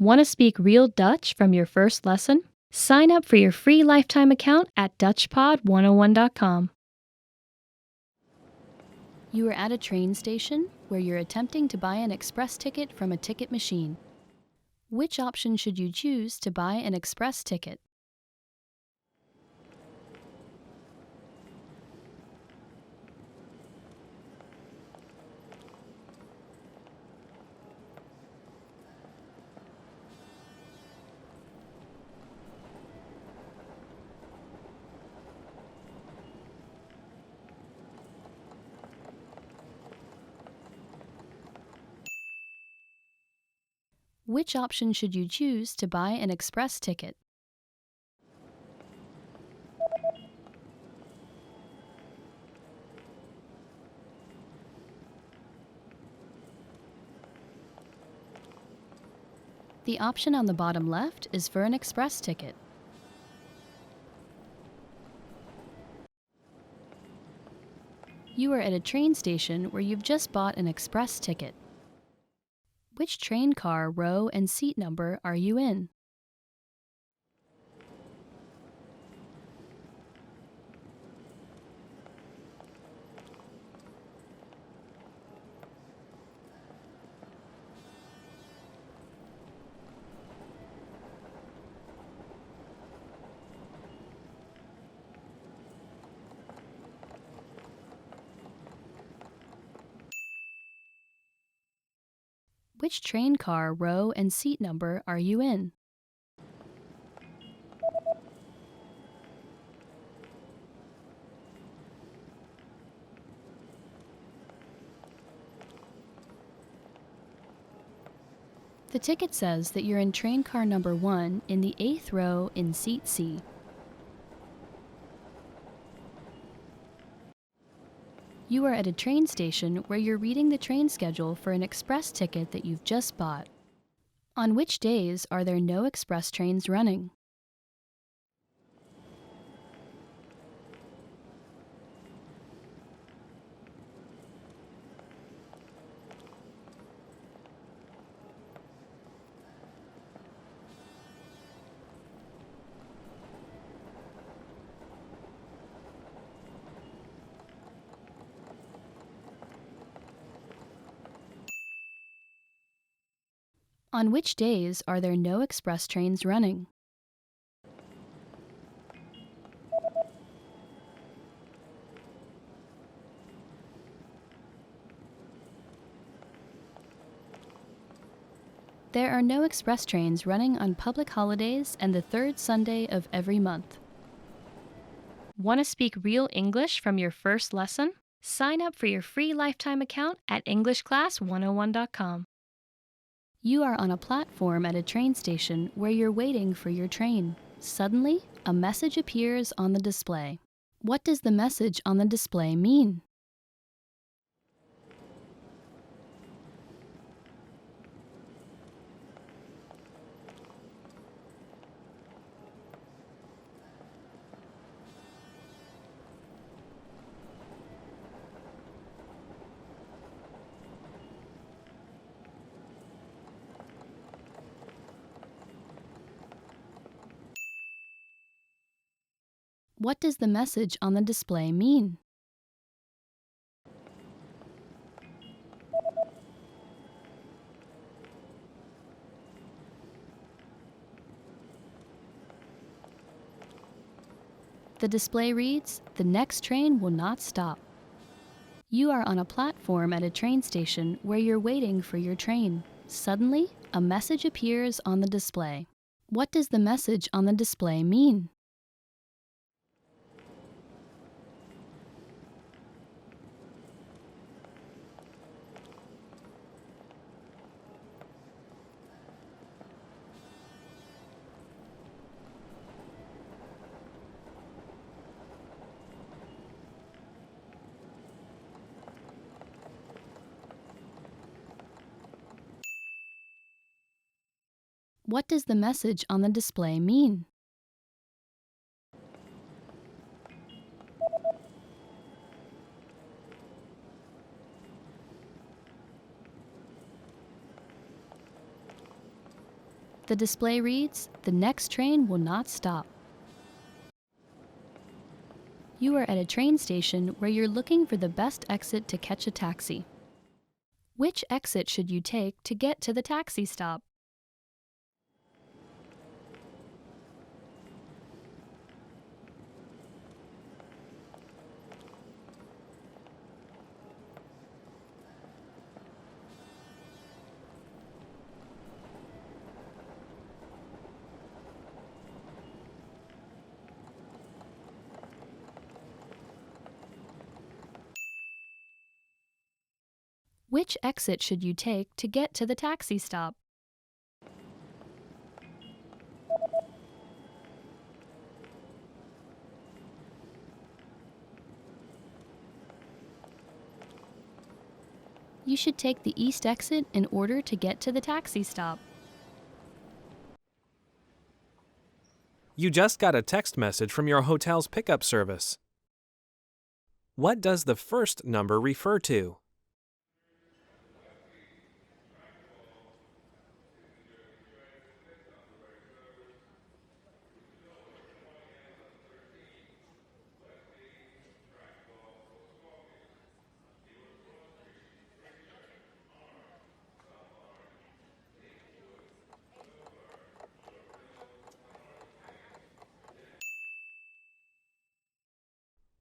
Want to speak real Dutch from your first lesson? Sign up for your free lifetime account at DutchPod101.com. You are at a train station where you're attempting to buy an express ticket from a ticket machine. Which option should you choose to buy an express ticket? Which option should you choose to buy an express ticket? The option on the bottom left is for an express ticket. You are at a train station where you've just bought an express ticket. Which train car, row, and seat number are you in? Which train car, row, and seat number are you in? The ticket says that you're in train car number 1 in the 8th row in seat C. You are at a train station where you're reading the train schedule for an express ticket that you've just bought. On which days are there no express trains running? On which days are there no express trains running? There are no express trains running on public holidays and the third Sunday of every month. Want to speak real English from your first lesson? Sign up for your free lifetime account at EnglishClass101.com. You are on a platform at a train station where you're waiting for your train. Suddenly, a message appears on the display. What does the message on the display mean? What does the message on the display mean? The display reads, "The next train will not stop." You are on a platform at a train station where you're waiting for your train. Suddenly, a message appears on the display. What does the message on the display mean? What does the message on the display mean? The display reads, "The next train will not stop." You are at a train station where you're looking for the best exit to catch a taxi. Which exit should you take to get to the taxi stop? Which exit should you take to get to the taxi stop? You should take the east exit in order to get to the taxi stop. You just got a text message from your hotel's pickup service. What does the first number refer to?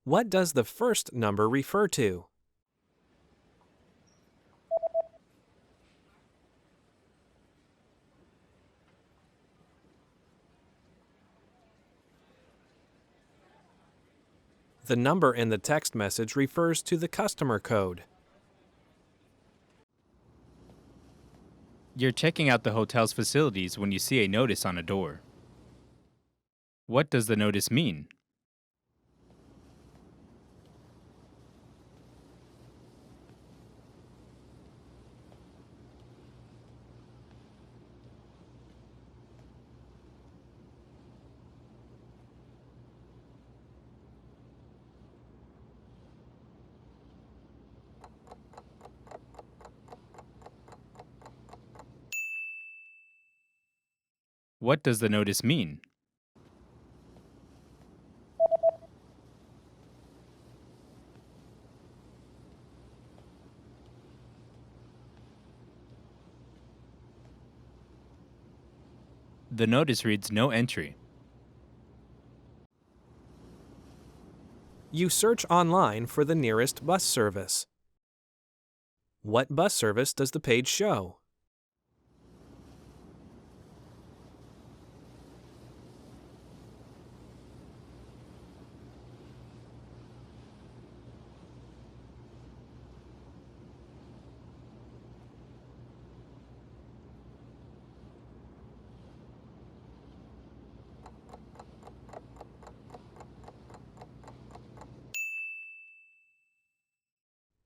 What does the first number refer to? The number in the text message refers to the customer code. You're checking out the hotel's facilities when you see a notice on a door. What does the notice mean? What does the notice mean? The notice reads no entry. You search online for the nearest bus service. What bus service does the page show?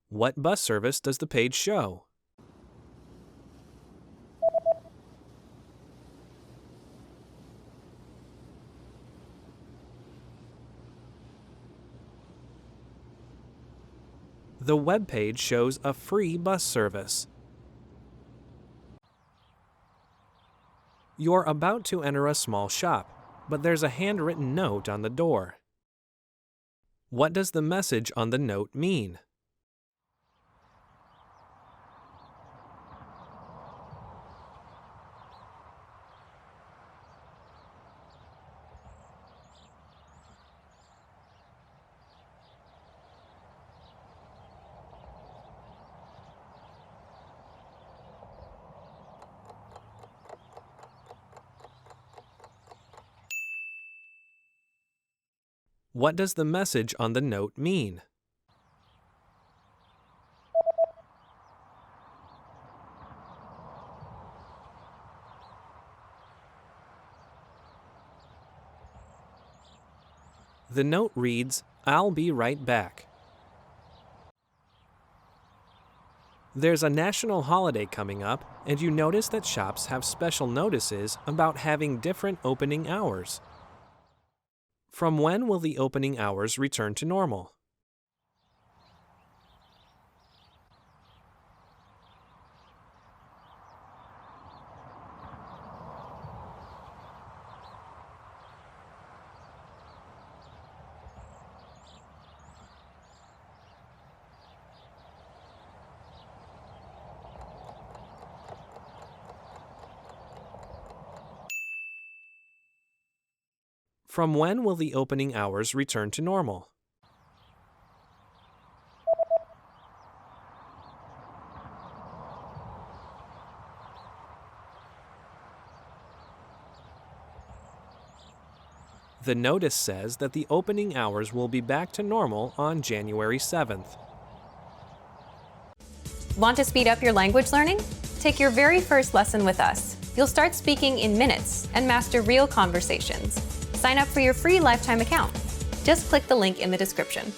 What bus service does the page show? The web page shows a free bus service. You're about to enter a small shop, but there's a handwritten note on the door. What does the message on the note mean? What does the message on the note mean? The note reads, "I'll be right back." There's a national holiday coming up, and you notice that shops have special notices about having different opening hours. From when will the opening hours return to normal? From when will the opening hours return to normal? The notice says that the opening hours will be back to normal on January 7th. Want to speed up your language learning? Take your very first lesson with us. You'll start speaking in minutes and master real conversations. Sign up for your free lifetime account. Just click the link in the description.